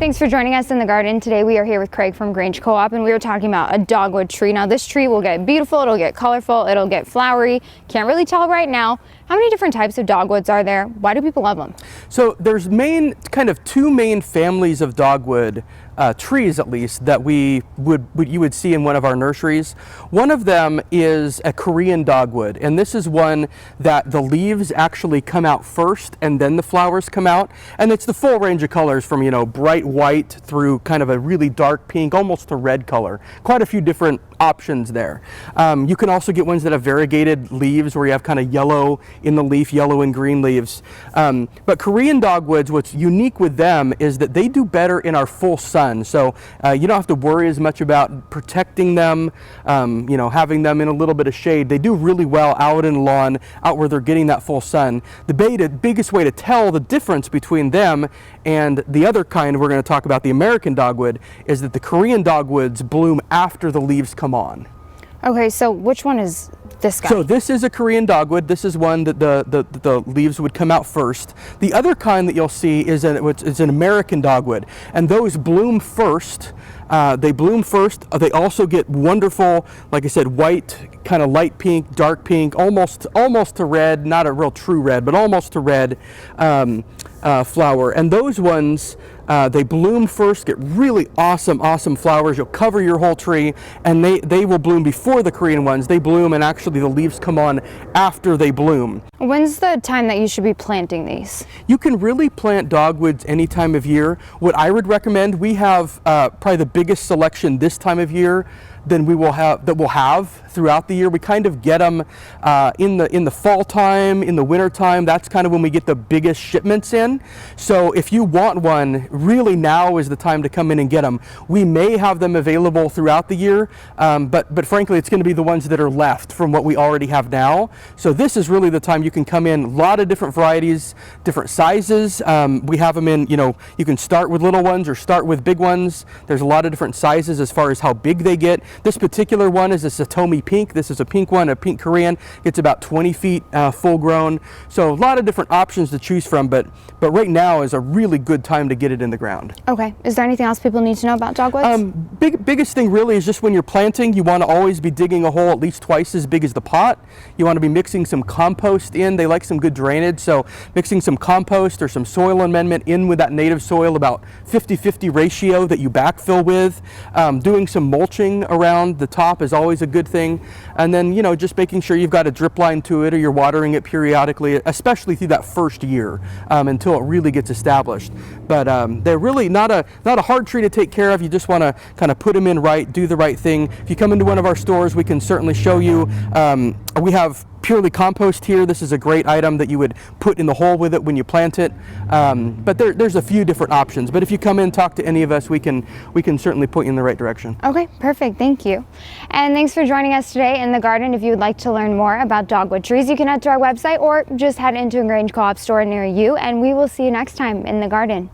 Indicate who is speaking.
Speaker 1: Thanks for joining us in the garden. Today we are here with Kraig from Grange Co-op, and we were talking about a dogwood tree. Now this tree will get beautiful, it'll get colorful, it'll get flowery. Can't really tell right now. How many different types of dogwoods are there? Why do people love them?
Speaker 2: So there's two main families of dogwood trees, at least, that you would see in one of our nurseries. One of them is a Korean dogwood, and this is one that the leaves actually come out first and then the flowers come out, and it's the full range of colors from bright white through kind of a really dark pink, almost a red color. Quite a few different options there. You can also get ones that have variegated leaves where you have kind of yellow in the leaf, yellow and green leaves. But Korean dogwoods, what's unique with them is that they do better in our full sun. So you don't have to worry as much about protecting them, having them in a little bit of shade. They do really well out in the lawn, out where they're getting that full sun. The biggest way to tell the difference between them and the other kind we're going to talk about, the American dogwood, is that the Korean dogwoods bloom after the leaves come on.
Speaker 1: Okay, so which one is this guy?
Speaker 2: So this is a Korean dogwood. This is one that the leaves would come out first. The other kind that you'll see is an American dogwood, and those bloom first. They bloom first. They also get wonderful, like I said, white, kind of light pink, dark pink, almost to red, not a real true red, but almost to red flower. And those ones, they bloom first, get really awesome flowers. You'll cover your whole tree, and they will bloom before the Korean ones. They bloom, and actually the leaves come on after they bloom.
Speaker 1: When's the time that you should be planting these?
Speaker 2: You can really plant dogwoods any time of year. What I would recommend, we have probably the biggest selection this time of year than we'll have throughout the year. We kind of get them in the fall time, in the winter time. That's kind of when we get the biggest shipments in. So if you want one, really now is the time to come in and get them. We may have them available throughout the year, but frankly, it's going to be the ones that are left from what we already have now. So this is really the time you can come in. A lot of different varieties, different sizes. We have them in, you can start with little ones or start with big ones. There's a lot of different sizes as far as how big they get. This particular one is a Satomi pink. This is a pink one, a pink Korean. It's about 20 feet full grown. So a lot of different options to choose from, but right now is a really good time to get it in the ground.
Speaker 1: Okay. Is there anything else people need to know about dogwoods?
Speaker 2: Biggest thing really is just when you're planting, you want to always be digging a hole at least twice as big as the pot. You want to be mixing some compost in. They like some good drainage, so mixing some compost or some soil amendment in with that native soil, about 50-50 ratio that you backfill with. Doing some mulching around the top is always a good thing. And then, just making sure you've got a drip line to it or you're watering it periodically, especially through that first year until it really gets established. But they're really not a hard tree to take care of. You just want to kind of put them in right, do the right thing. If you come into one of our stores, we can certainly show you. We have purely compost here. This is a great item that you would put in the hole with it when you plant it. But there's a few different options. But if you come in, talk to any of us, we can certainly point you in the right direction.
Speaker 1: Okay, perfect. Thank you. And thanks for joining us today in the garden. If you would like to learn more about dogwood trees, you can head to our website or just head into a Grange Co-op store near you, and we will see you next time in the garden.